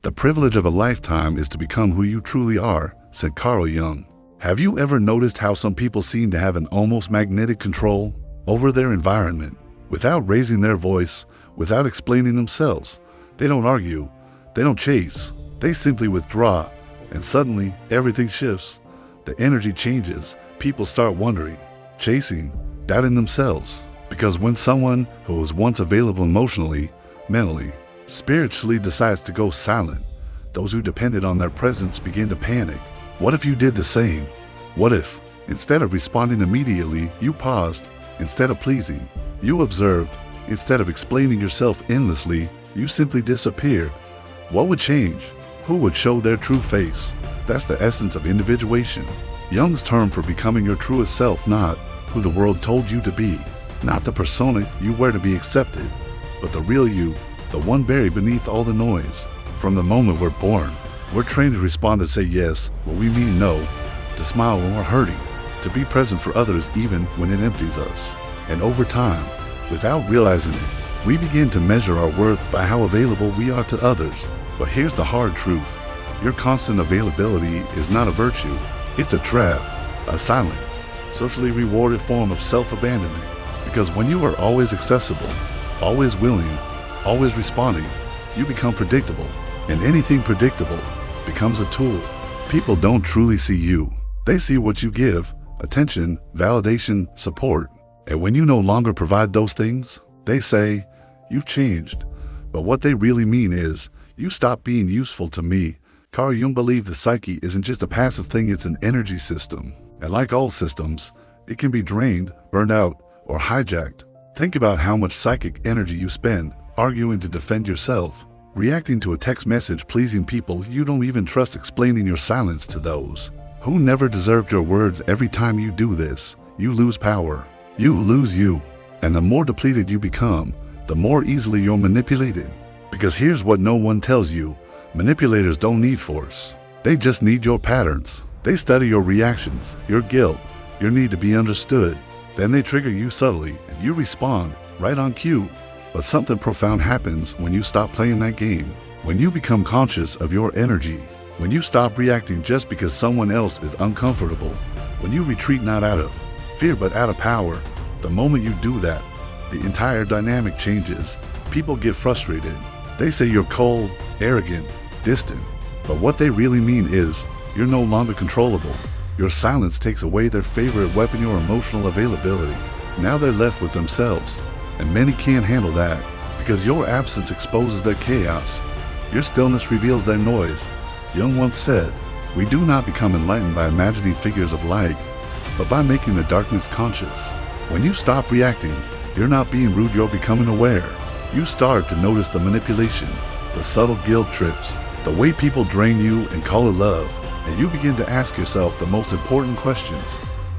The privilege of a lifetime is to become who you truly are, said Carl Jung. Have you ever noticed how some people seem to have an almost magnetic control over their environment? Without raising their voice, without explaining themselves, they don't argue, they don't chase, they simply withdraw, and suddenly everything shifts. The energy changes, people start wondering, chasing, doubting themselves. Because when someone who was once available emotionally, mentally, spiritually decides to go silent, those who depended on their presence begin to panic. What if you did the same? What if, instead of responding immediately, you paused? Instead of pleasing, you observed. Instead of explaining yourself endlessly, you simply disappeared. What would change? Who would show their true face? That's the essence of individuation. Jung's term for becoming your truest self, not who the world told you to be, not the persona you wear to be accepted, but the real you, the one buried beneath all the noise. From the moment we're born, we're trained to respond and say yes when we mean no, to smile when we're hurting, to be present for others even when it empties us. And over time, without realizing it, we begin to measure our worth by how available we are to others. But here's the hard truth. Your constant availability is not a virtue. It's a trap, a silent, socially rewarded form of self-abandonment. Because when you are always accessible, always willing, always responding, you become predictable. And anything predictable becomes a tool. People don't truly see you. They see what you give: attention, validation, support. And when you no longer provide those things, they say, you've changed. But what they really mean is, you stopped being useful to me. Carl Jung believed the psyche isn't just a passive thing, it's an energy system. And like all systems, it can be drained, burned out, or hijacked. Think about how much psychic energy you spend arguing to defend yourself, reacting to a text message, pleasing people you don't even trust, explaining your silence to those who never deserved your words. Every time you do this, you lose power. You lose you. And the more depleted you become, the more easily you're manipulated. Because here's what no one tells you. Manipulators don't need force. They just need your patterns. They study your reactions, your guilt, your need to be understood. Then they trigger you subtly, and you respond right on cue. But something profound happens when you stop playing that game. When you become conscious of your energy. When you stop reacting just because someone else is uncomfortable. When you retreat not out of fear but out of power. The moment you do that, the entire dynamic changes. People get frustrated. They say you're cold, arrogant, distant. But what they really mean is, you're no longer controllable. Your silence takes away their favorite weapon, your emotional availability. Now they're left with themselves. And many can't handle that, because your absence exposes their chaos. Your stillness reveals their noise. Jung once said, we do not become enlightened by imagining figures of light, but by making the darkness conscious. When you stop reacting, you're not being rude, you're becoming aware. You start to notice the manipulation, the subtle guilt trips, the way people drain you and call it love, and you begin to ask yourself the most important questions.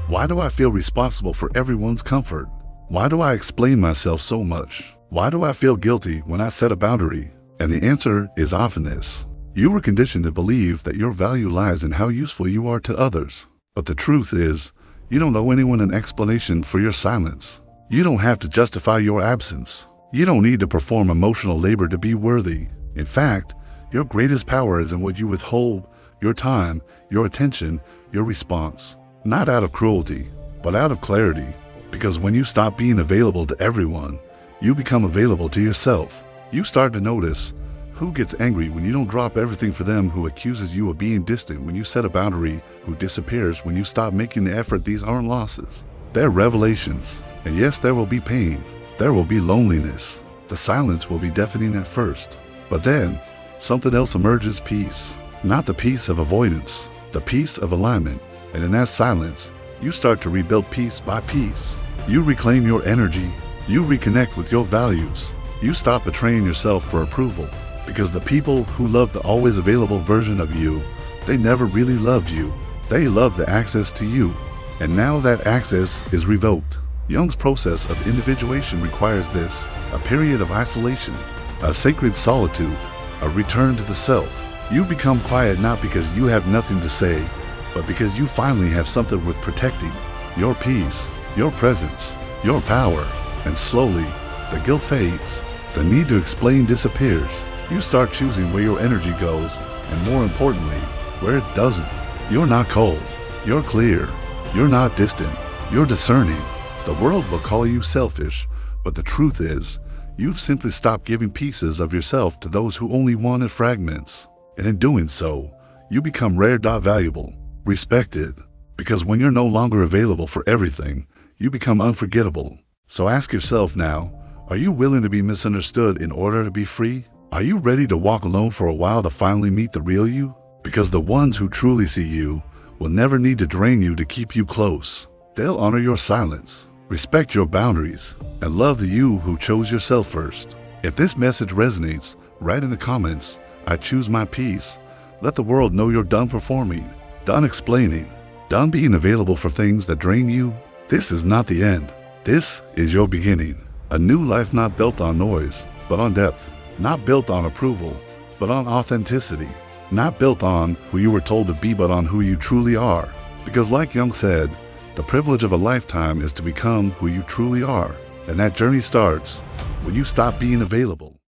Why do I feel responsible for everyone's comfort? Why do I explain myself so much? Why do I feel guilty when I set a boundary? And the answer is often this. You were conditioned to believe that your value lies in how useful you are to others. But the truth is, you don't owe anyone an explanation for your silence. You don't have to justify your absence. You don't need to perform emotional labor to be worthy. In fact, your greatest power is in what you withhold, your time, your attention, your response. Not out of cruelty, but out of clarity. Because when you stop being available to everyone, you become available to yourself. You start to notice who gets angry when you don't drop everything for them, who accuses you of being distant when you set a boundary, who disappears when you stop making the effort. These aren't losses. They're revelations. And yes, there will be pain. There will be loneliness. The silence will be deafening at first. But then, something else emerges: peace. Not the peace of avoidance, the peace of alignment. And in that silence, you start to rebuild piece by piece. You reclaim your energy. You reconnect with your values. You stop betraying yourself for approval. Because the people who love the always available version of you, they never really loved you. They loved the access to you. And now that access is revoked. Jung's process of individuation requires this: a period of isolation, a sacred solitude, a return to the self. You become quiet not because you have nothing to say, but because you finally have something worth protecting: your peace, your presence, your power. And slowly, the guilt fades. The need to explain disappears. You start choosing where your energy goes, and more importantly, where it doesn't. You're not cold. You're clear. You're not distant. You're discerning. The world will call you selfish, but the truth is, you've simply stopped giving pieces of yourself to those who only wanted fragments. And in doing so, you become rare, valuable, respected. Because when you're no longer available for everything, you become unforgettable. So ask yourself now, are you willing to be misunderstood in order to be free? Are you ready to walk alone for a while to finally meet the real you? Because the ones who truly see you will never need to drain you to keep you close. They'll honor your silence, respect your boundaries, and love the you who chose yourself first. If this message resonates, write in the comments, I choose my peace. Let the world know you're done performing, done explaining, done being available for things that drain you. This is not the end. This is your beginning. A new life not built on noise, but on depth. Not built on approval, but on authenticity. Not built on who you were told to be, but on who you truly are. Because like Jung said, the privilege of a lifetime is to become who you truly are. And that journey starts when you stop being available.